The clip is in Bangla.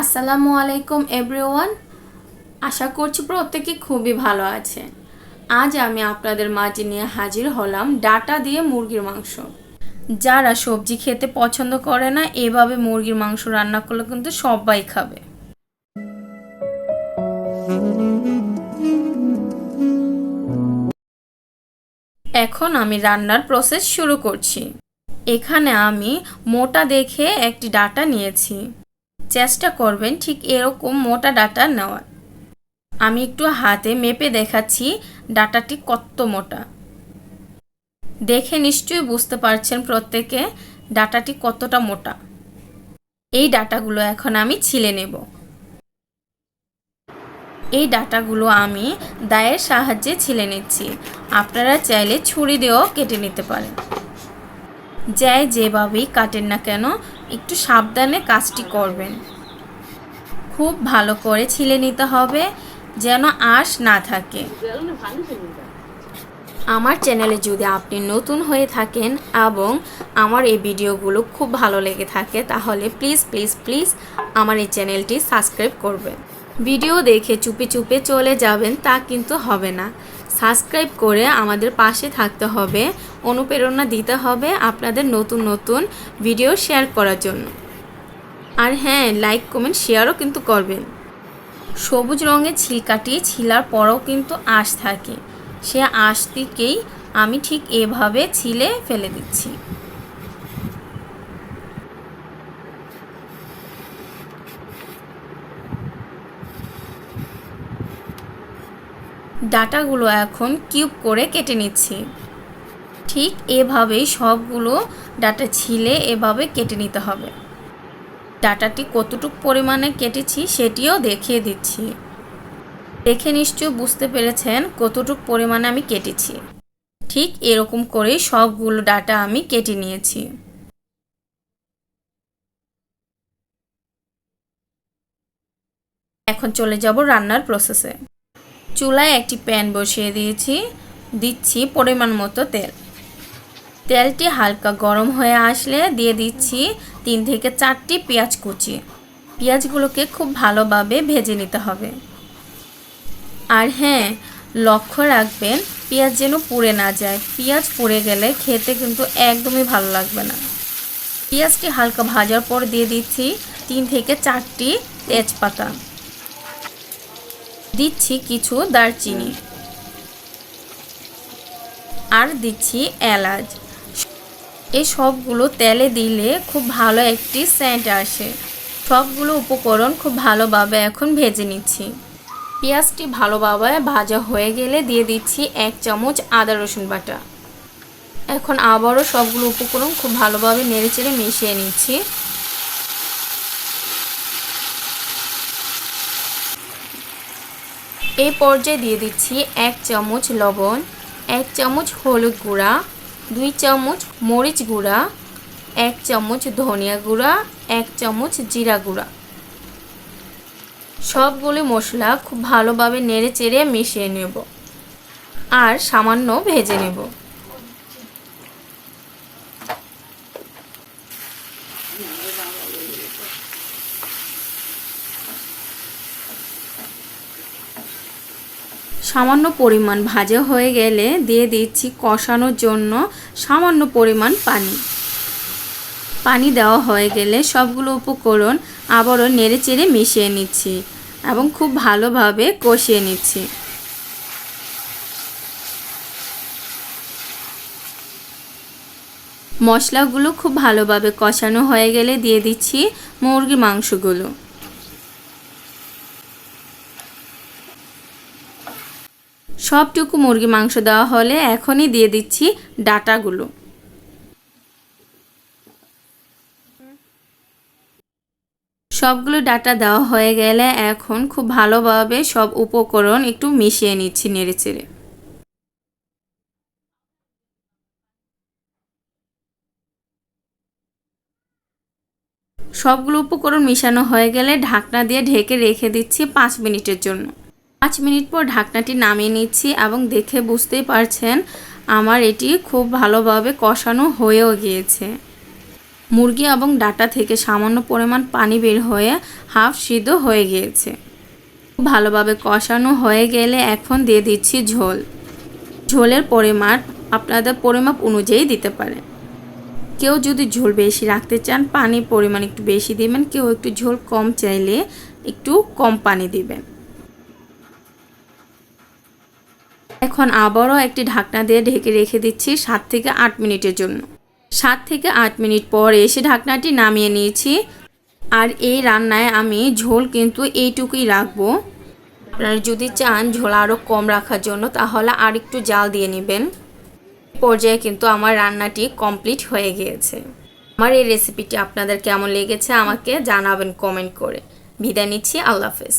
আসসালামু আলাইকুম এভরিওয়ান। আশা করছি প্রত্যেকে খুবই ভালো আছে। আজ আমি আপনাদের মাঝে নিয়ে হাজির হলাম ডাটা দিয়ে মুরগির মাংস। যারা সবজি খেতে পছন্দ করে না, এভাবে মুরগির মাংস রান্না করলে কিন্তু সবাই খাবে। এখন আমি রান্নার প্রসেস শুরু করছি। এখানে আমি মোটা দেখে একটি ডাটা নিয়েছি। চেষ্টা করবেন ঠিক এরকম মোটা ডাটা নেওয়ার। আমি একটু হাতে মেপে দেখাচ্ছি ডাটাটি কত মোটা। দেখে নিশ্চয়ই বুঝতে পারছেন প্রত্যেকে ডাটাটি কতটা মোটা। এই ডাটাগুলো এখন আমি ছিলে নেব। এই ডাটাগুলো আমি দায়ের সাহায্যে ছিলে নিচ্ছি। আপনারা চাইলে ছুরি দিয়েও কেটে নিতে পারেন। যাই যেভাবেই কাটেন না কেন, একটু সাবধানে কাজটি করবেন। খুব ভালো করে ছিলে নিতে হবে যেন আঁশ না থাকে। আমার চ্যানেলে যদি আপনি নতুন হয়ে থাকেন এবং আমার এই ভিডিওগুলো খুব ভালো লেগে থাকে, তাহলে প্লিজ প্লিজ প্লিজ আমার এই চ্যানেলটি সাবস্ক্রাইব করবেন। ভিডিও দেখে চুপে চুপে চলে যাবেন তা কিন্তু হবে না। সাবস্ক্রাইব করে আমাদের পাশে থাকতে হবে, অনুপ্রেরণা দিতে হবে আপনাদের নতুন নতুন ভিডিও শেয়ার করার জন্য। আর হ্যাঁ, লাইক কমেন্ট শেয়ারও কিন্তু করবেন। সবুজ রঙের ছিলকাটি ছিলার পরও কিন্তু আঁশ থাকে, সে আঁশটিকেই আমি ঠিক এভাবে ছিলে ফেলে দিচ্ছি। ডাটাগুলো এখন কিউব করে কেটে নিচ্ছি। ঠিক এভাবেই সবগুলো ডাটা ছিলে এভাবে কেটে নিতে হবে। ডাটাটি কতটুকু পরিমাণে কেটেছি সেটিও দেখিয়ে দিচ্ছি। দেখে নিশ্চয় বুঝতে পেরেছেন কতটুকু পরিমাণে আমি কেটেছি। ঠিক এরকম করেই সবগুলো ডাটা আমি কেটে নিয়েছি। এখন চলে যাব রান্নার প্রসেসে। চুলায় একটি প্যান বসিয়ে দিচ্ছি পরিমাণ মতো তেল। তেলটি হালকা গরম হয়ে আসলে দিয়ে দিচ্ছি 3 থেকে 4টি পেঁয়াজ কুচি। পেঁয়াজগুলোকে খুব ভালোভাবে ভেজে নিতে হবে। আর হ্যাঁ, লক্ষ্য রাখবেন পেঁয়াজ যেন পুড়ে না যায়। পেঁয়াজ পুড়ে গেলে খেতে কিন্তু একদমই ভালো লাগবে না। পেঁয়াজটি হালকা ভাজার পর দিয়ে দিচ্ছি 3 থেকে 4টি তেজপাতা। দিচ্ছি কিছু দারচিনি আর দিচ্ছি এলাচ। এই সবগুলো তেলে দিলে খুব ভালো একটি সেন্ট আসে। সবগুলো উপকরণ খুব ভালোভাবে এখন ভেজে নিচ্ছি। পেঁয়াজটি ভালোভাবে ভাজা হয়ে গেলে দিয়ে দিচ্ছি 1 চামচ আদা রসুন বাটা। এখন আবারও সবগুলো উপকরণ খুব ভালোভাবে নেড়েচেড়ে মিশিয়ে নিচ্ছি। এই পর্যায়ে দিয়ে দিচ্ছি 1 চামচ লবণ, 1 চামচ হলুদ গুঁড়া, 2 চামচ মরিচ গুঁড়া, 1 চামচ ধনিয়া গুঁড়া, 1 চামচ জিরা গুঁড়া। সবগুলো মশলা খুব ভালোভাবে নেড়েচেড়ে মিশিয়ে নেব আর সামান্য ভেজে নেব। সামান্য পরিমাণ ভাজা হয়ে গেলে দিয়ে দিচ্ছি কষানোর জন্য সামান্য পরিমাণ পানি। পানি দেওয়া হয়ে গেলে সবগুলো উপকরণ আবারও নেড়েচেড়ে মিশিয়ে নিচ্ছি এবং খুব ভালোভাবে কষিয়ে নিচ্ছি। মশলাগুলো খুব ভালোভাবে কষানো হয়ে গেলে দিয়ে দিচ্ছি মুরগির মাংসগুলো। সবটুকু মুরগি মাংস দেওয়া হলে এখনই দিয়ে দিচ্ছি ডাটাগুলো। সবগুলো ডাটা দেওয়া হয়ে গেলে এখন খুব ভালোভাবে সব উপকরণ একটু মিশিয়ে নিচ্ছি নেড়েচেড়ে। সবগুলো উপকরণ মিশানো হয়ে গেলে ঢাকনা দিয়ে ঢেকে রেখে দিচ্ছি 5 মিনিটের জন্য। 5 মিনিট পর ঢাকনাটি নামিয়ে নিচ্ছি এবং দেখে বুঝতেই পারছেন আমার এটি খুব ভালোভাবে কষানো হয়েও গিয়েছে। মুরগি এবং ডাটা থেকে সামান্য পরিমাণ পানি বের হয়ে হাফ সিদ্ধ হয়ে গিয়েছে। ভালোভাবে কষানো হয়ে গেলে এখন দিয়ে দিচ্ছি ঝোল। ঝোলের পরিমাণ আপনাদের পরিমাপ অনুযায়ী দিতে পারেন। কেউ যদি ঝোল বেশি রাখতে চান পানির পরিমাণ একটু বেশি দিবেন, কেউ একটু ঝোল কম চাইলে একটু কম পানি দিবেন। এখন আবারও একটি ঢাকনা দিয়ে ঢেকে রেখে দিচ্ছি 7 থেকে 8 মিনিটের জন্য। 7 থেকে 8 মিনিট পরে এসে ঢাকনাটি নামিয়ে নিয়েছি। আর এই রান্নায় আমি ঝোল কিন্তু এইটুকুই রাখবো। আপনারা যদি চান ঝোল আরও কম রাখার জন্য তাহলে আর একটু জাল দিয়ে নেবেন। পর্যায়ে কিন্তু আমার রান্নাটি কমপ্লিট হয়ে গিয়েছে। আমার এই রেসিপিটি আপনাদের কেমন লেগেছে আমাকে জানাবেন কমেন্ট করে। বিদায় নিচ্ছি, আল্লাহ হাফেজ।